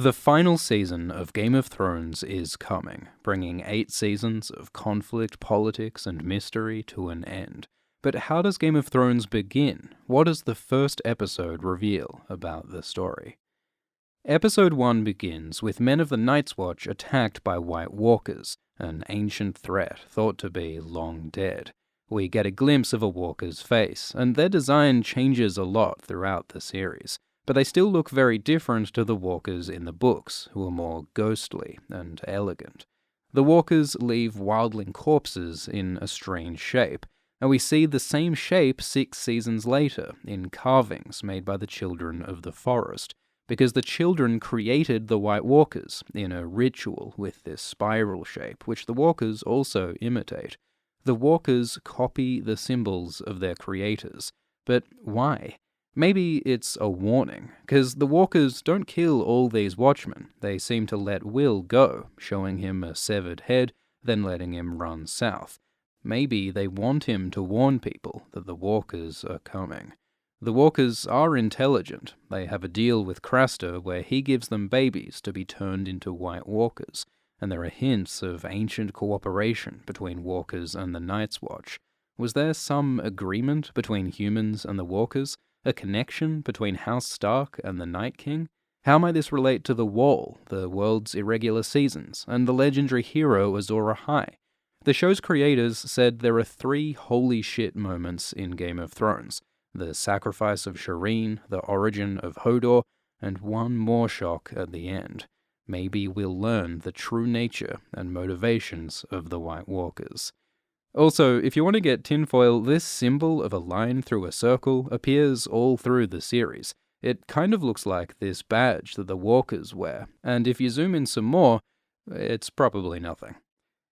The final season of Game of Thrones is coming, bringing 8 seasons of conflict, politics, and mystery to an end. But how does Game of Thrones begin? What does the first episode reveal about the story? Episode 1 begins with men of the Night's Watch attacked by White Walkers, an ancient threat thought to be long dead. We get a glimpse of a walker's face, and their design changes a lot throughout the series. But they still look very different to the walkers in the books, who are more ghostly and elegant. The walkers leave wildling corpses in a strange shape, and we see the same shape 6 seasons later in carvings made by the Children of the Forest, because the Children created the White Walkers in a ritual with this spiral shape, which the walkers also imitate. The walkers copy the symbols of their creators, but why? Maybe it's a warning, because the walkers don't kill all these watchmen. They seem to let Will go, showing him a severed head, then letting him run south. Maybe they want him to warn people that the walkers are coming. The walkers are intelligent. They have a deal with Craster where he gives them babies to be turned into White Walkers, and there are hints of ancient cooperation between walkers and the Night's Watch. Was there some agreement between humans and the walkers? A connection between House Stark and the Night King? How might this relate to the Wall, the world's irregular seasons, and the legendary hero Azor Ahai? The show's creators said there are 3 holy shit moments in Game of Thrones: the sacrifice of Shireen, the origin of Hodor, and one more shock at the end. Maybe we'll learn the true nature and motivations of the White Walkers. Also, if you want to get tinfoil, this symbol of a line through a circle appears all through the series. It kind of looks like this badge that the walkers wear, and if you zoom in some more, it's probably nothing.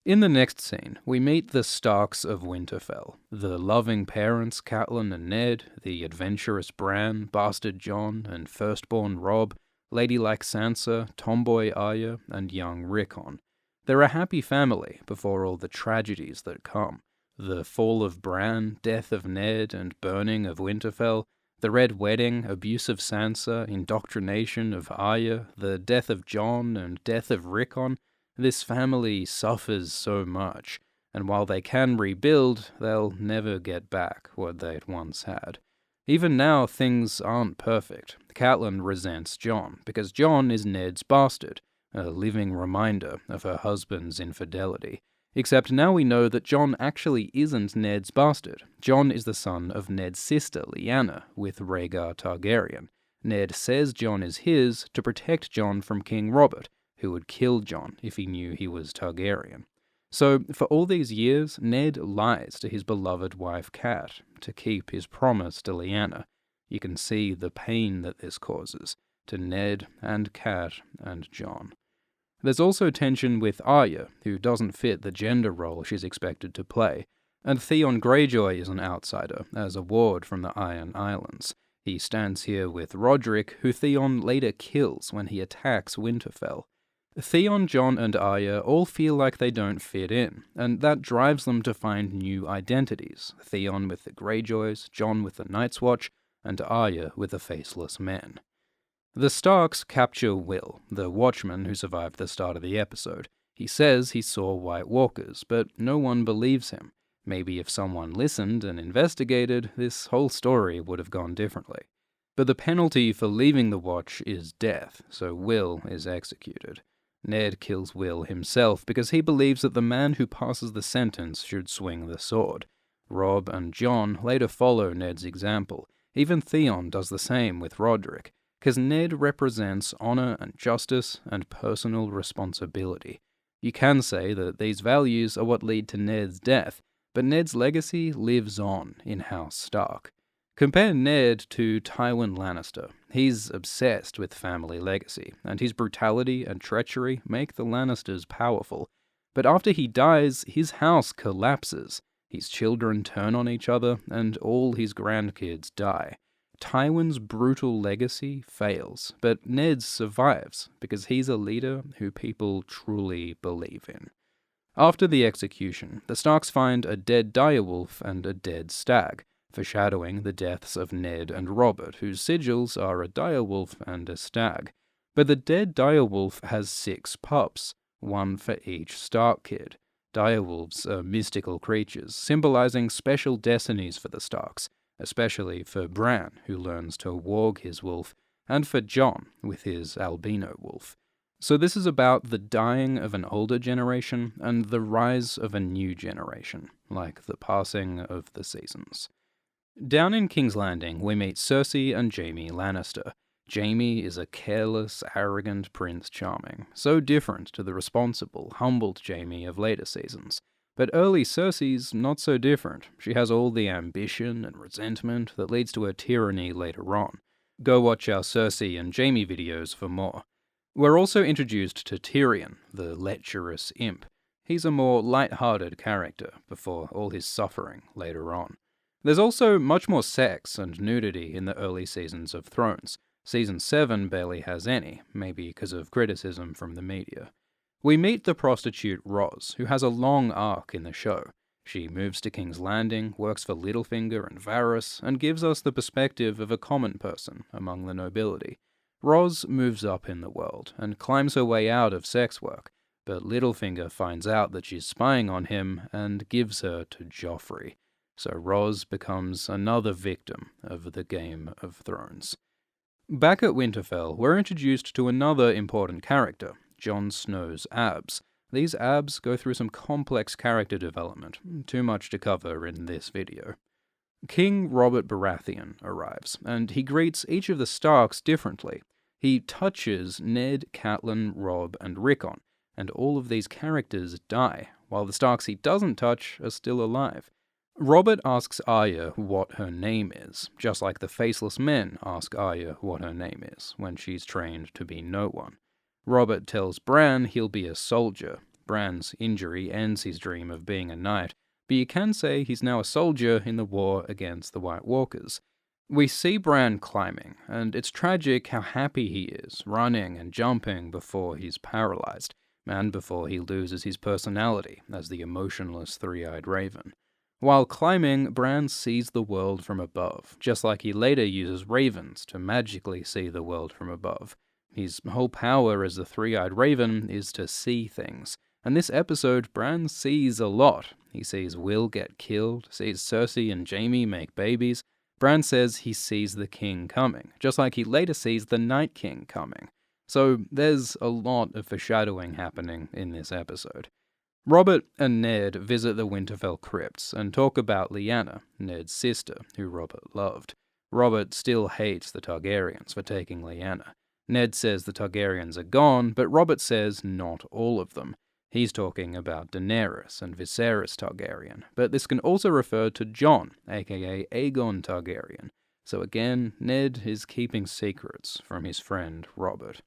In the next scene, we meet the Starks of Winterfell. The loving parents, Catelyn and Ned, the adventurous Bran, bastard Jon, and firstborn Robb, ladylike Sansa, tomboy Arya, and young Rickon. They're a happy family before all the tragedies that come. The fall of Bran, death of Ned, and burning of Winterfell, the Red Wedding, abuse of Sansa, indoctrination of Arya, the death of Jon, and death of Rickon. This family suffers so much, and while they can rebuild, they'll never get back what they'd once had. Even now, things aren't perfect. Catelyn resents Jon, because Jon is Ned's bastard, a living reminder of her husband's infidelity. Except now we know that Jon actually isn't Ned's bastard. Jon is the son of Ned's sister, Lyanna, with Rhaegar Targaryen. Ned says Jon is his to protect Jon from King Robert, who would kill Jon if he knew he was Targaryen. So, for all these years, Ned lies to his beloved wife Cat to keep his promise to Lyanna. You can see the pain that this causes to Ned and Cat and Jon. There's also tension with Arya, who doesn't fit the gender role she's expected to play, and Theon Greyjoy is an outsider, as a ward from the Iron Islands. He stands here with Roderick, who Theon later kills when he attacks Winterfell. Theon, Jon, and Arya all feel like they don't fit in, and that drives them to find new identities. Theon with the Greyjoys, Jon with the Night's Watch, and Arya with the Faceless Men. The Starks capture Will, the watchman who survived the start of the episode. He says he saw White Walkers, but no one believes him. Maybe if someone listened and investigated, this whole story would have gone differently. But the penalty for leaving the Watch is death, so Will is executed. Ned kills Will himself because he believes that the man who passes the sentence should swing the sword. Robb and Jon later follow Ned's example. Even Theon does the same with Roderick, because Ned represents honor and justice and personal responsibility. You can say that these values are what lead to Ned's death, but Ned's legacy lives on in House Stark. Compare Ned to Tywin Lannister. He's obsessed with family legacy, and his brutality and treachery make the Lannisters powerful. But after he dies, his house collapses. His children turn on each other, and all his grandkids die. Tywin's brutal legacy fails, but Ned's survives, because he's a leader who people truly believe in. After the execution, the Starks find a dead direwolf and a dead stag, foreshadowing the deaths of Ned and Robert, whose sigils are a direwolf and a stag. But the dead direwolf has 6 pups, one for each Stark kid. Direwolves are mystical creatures, symbolizing special destinies for the Starks, especially for Bran, who learns to warg his wolf, and for Jon, with his albino wolf. So this is about the dying of an older generation and the rise of a new generation, like the passing of the seasons. Down in King's Landing, we meet Cersei and Jaime Lannister. Jaime is a careless, arrogant Prince Charming, so different to the responsible, humbled Jaime of later seasons. But early Cersei's not so different. She has all the ambition and resentment that leads to her tyranny later on. Go watch our Cersei and Jaime videos for more. We're also introduced to Tyrion, the lecherous imp. He's a more light-hearted character before all his suffering later on. There's also much more sex and nudity in the early seasons of Thrones. Season 7 barely has any, maybe because of criticism from the media. We meet the prostitute Ros, who has a long arc in the show. She moves to King's Landing, works for Littlefinger and Varys, and gives us the perspective of a common person among the nobility. Ros moves up in the world and climbs her way out of sex work, but Littlefinger finds out that she's spying on him and gives her to Joffrey. So Ros becomes another victim of the Game of Thrones. Back at Winterfell, we're introduced to another important character, Jon Snow's abs. These abs go through some complex character development, too much to cover in this video. King Robert Baratheon arrives, and he greets each of the Starks differently. He touches Ned, Catelyn, Robb, and Rickon, and all of these characters die, while the Starks he doesn't touch are still alive. Robert asks Arya what her name is, just like the Faceless men ask Arya what her name is when she's trained to be no one. Robert tells Bran he'll be a soldier. Bran's injury ends his dream of being a knight, but you can say he's now a soldier in the war against the White Walkers. We see Bran climbing, and it's tragic how happy he is, running and jumping before he's paralyzed, and before he loses his personality as the emotionless three-eyed raven. While climbing, Bran sees the world from above, just like he later uses ravens to magically see the world from above. His whole power as the three-eyed raven is to see things, and this episode, Bran sees a lot. He sees Will get killed, sees Cersei and Jaime make babies. Bran says he sees the king coming, just like he later sees the Night King coming. So there's a lot of foreshadowing happening in this episode. Robert and Ned visit the Winterfell crypts and talk about Lyanna, Ned's sister, who Robert loved. Robert still hates the Targaryens for taking Lyanna. Ned says the Targaryens are gone, but Robert says not all of them. He's talking about Daenerys and Viserys Targaryen, but this can also refer to Jon, aka Aegon Targaryen. So again, Ned is keeping secrets from his friend Robert.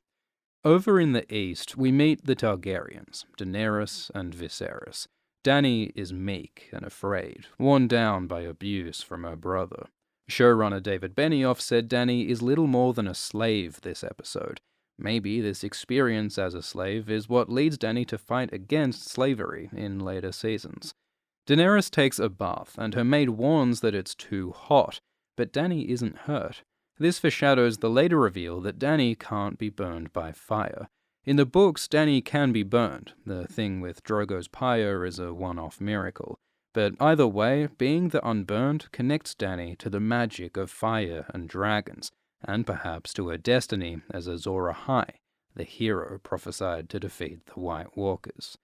Over in the east, we meet the Targaryens, Daenerys and Viserys. Dany is meek and afraid, worn down by abuse from her brother. Showrunner David Benioff said Dany is little more than a slave this episode. Maybe this experience as a slave is what leads Dany to fight against slavery in later seasons. Daenerys takes a bath, and her maid warns that it's too hot, but Dany isn't hurt. This foreshadows the later reveal that Dany can't be burned by fire. In the books, Dany can be burned. The thing with Drogo's pyre is a one-off miracle. But either way, being the unburned connects Dany to the magic of fire and dragons, and perhaps to her destiny as Azor Ahai, the hero prophesied to defeat the White Walkers.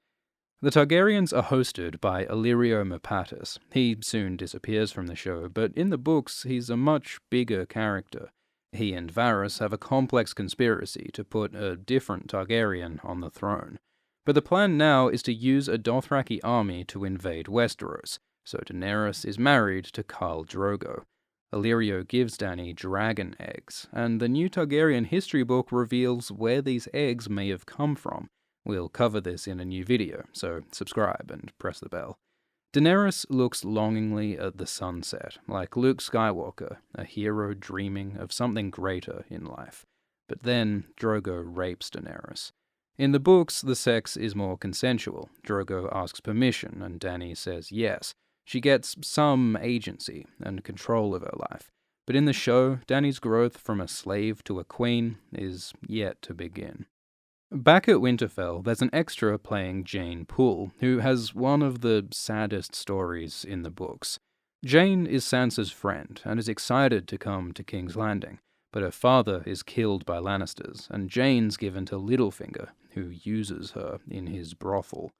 The Targaryens are hosted by Illyrio Mopatis. He soon disappears from the show, but in the books he's a much bigger character. He and Varys have a complex conspiracy to put a different Targaryen on the throne. But the plan now is to use a Dothraki army to invade Westeros, so Daenerys is married to Khal Drogo. Illyrio gives Dany dragon eggs, and the new Targaryen history book reveals where these eggs may have come from. We'll cover this in a new video, so subscribe and press the bell. Daenerys looks longingly at the sunset, like Luke Skywalker, a hero dreaming of something greater in life. But then Drogo rapes Daenerys. In the books, the sex is more consensual. Drogo asks permission, and Dany says yes. She gets some agency and control of her life. But in the show, Dany's growth from a slave to a queen is yet to begin. Back at Winterfell, there's an extra playing Jane Poole, who has one of the saddest stories in the books. Jane is Sansa's friend and is excited to come to King's Landing, but her father is killed by Lannisters, and Jane's given to Littlefinger, who uses her in his brothel.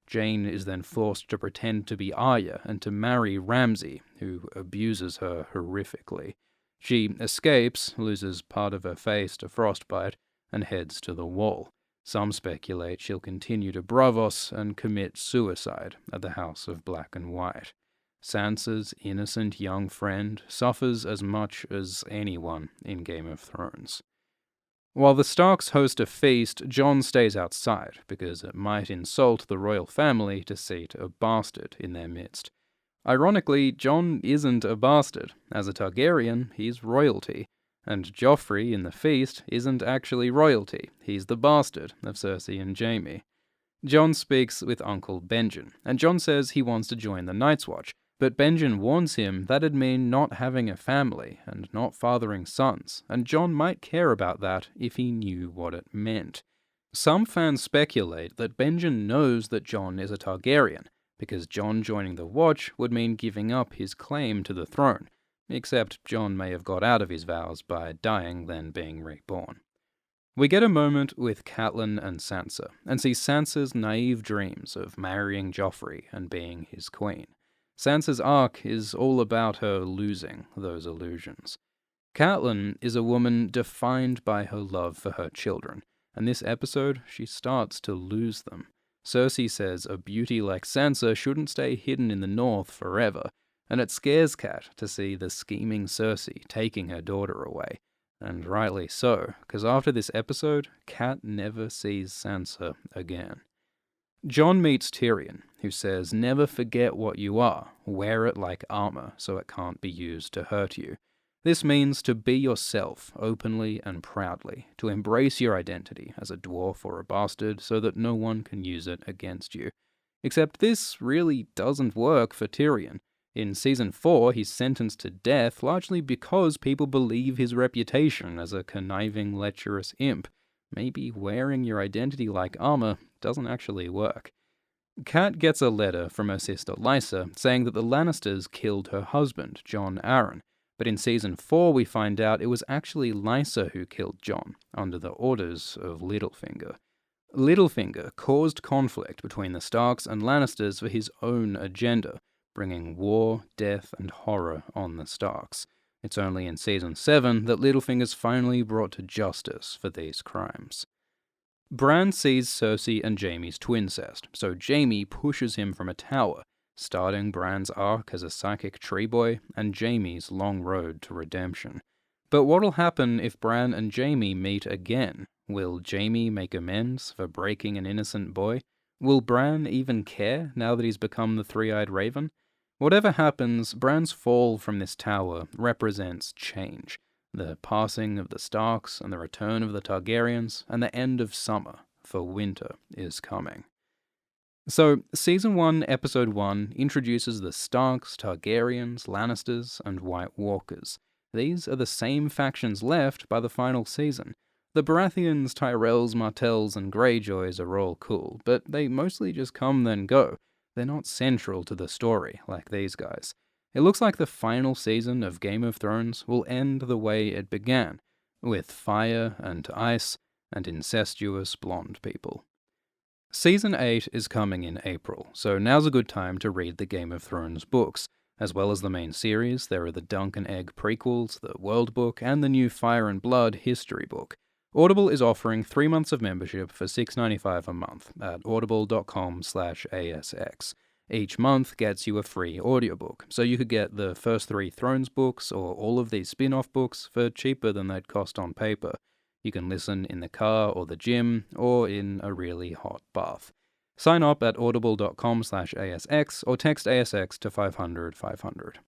Jane is then forced to pretend to be Arya and to marry Ramsay, who abuses her horrifically. She escapes, loses part of her face to frostbite, and heads to the Wall. Some speculate she'll continue to Braavos and commit suicide at the House of Black and White. Sansa's innocent young friend suffers as much as anyone in Game of Thrones. While the Starks host a feast, Jon stays outside because it might insult the royal family to seat a bastard in their midst. Ironically, Jon isn't a bastard. As a Targaryen, he's royalty. And Joffrey in the feast isn't actually royalty. He's the bastard of Cersei and Jaime. Jon speaks with Uncle Benjen, and Jon says he wants to join the Night's Watch, but Benjen warns him that'd mean not having a family and not fathering sons, and Jon might care about that if he knew what it meant. Some fans speculate that Benjen knows that Jon is a Targaryen, because Jon joining the Watch would mean giving up his claim to the throne, except Jon may have got out of his vows by dying then being reborn. We get a moment with Catelyn and Sansa, and see Sansa's naive dreams of marrying Joffrey and being his queen. Sansa's arc is all about her losing those illusions. Catelyn is a woman defined by her love for her children, and this episode she starts to lose them. Cersei says a beauty like Sansa shouldn't stay hidden in the north forever, and it scares Cat to see the scheming Cersei taking her daughter away. And rightly so, because after this episode, Cat never sees Sansa again. Jon meets Tyrion, who says, "Never forget what you are, wear it like armor so it can't be used to hurt you." This means to be yourself, openly and proudly, to embrace your identity as a dwarf or a bastard so that no one can use it against you. Except this really doesn't work for Tyrion. In Season 4, he's sentenced to death largely because people believe his reputation as a conniving, lecherous imp. Maybe wearing your identity like armor doesn't actually work. Cat gets a letter from her sister Lysa saying that the Lannisters killed her husband, Jon Arryn, but in Season 4 we find out it was actually Lysa who killed Jon, under the orders of Littlefinger. Littlefinger caused conflict between the Starks and Lannisters for his own agenda, bringing war, death, and horror on the Starks. It's only in Season 7 that Littlefinger's finally brought to justice for these crimes. Bran sees Cersei and Jaime's twincest, so Jaime pushes him from a tower, starting Bran's arc as a psychic tree boy and Jaime's long road to redemption. But what'll happen if Bran and Jaime meet again? Will Jaime make amends for breaking an innocent boy? Will Bran even care now that he's become the Three-Eyed Raven? Whatever happens, Bran's fall from this tower represents change. The passing of the Starks and the return of the Targaryens and the end of summer, for winter is coming. So, Season 1, Episode 1 introduces the Starks, Targaryens, Lannisters, and White Walkers. These are the same factions left by the final season. The Baratheons, Tyrells, Martells, and Greyjoys are all cool, but they mostly just come then go. They're not central to the story, like these guys. It looks like the final season of Game of Thrones will end the way it began, with fire and ice and incestuous blonde people. Season 8 is coming in April, so now's a good time to read the Game of Thrones books. As well as the main series, there are the Dunk and Egg prequels, the World Book, and the new Fire and Blood history book. Audible is offering 3 months of membership for $6.95 a month at audible.com/ASX. Each month gets you a free audiobook, so you could get the first 3 Thrones books or all of these spin-off books for cheaper than they'd cost on paper. You can listen in the car or the gym, or in a really hot bath. Sign up at audible.com/ASX or text ASX to 500 500.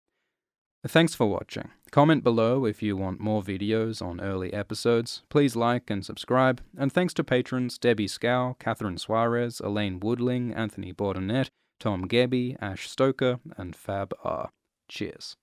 Thanks for watching. Comment below if you want more videos on early episodes. Please like and subscribe. And thanks to patrons Debbie Scow, Catherine Suarez, Elaine Woodling, Anthony Bordenette, Tom Gebby, Ash Stoker, and Fab R. Cheers.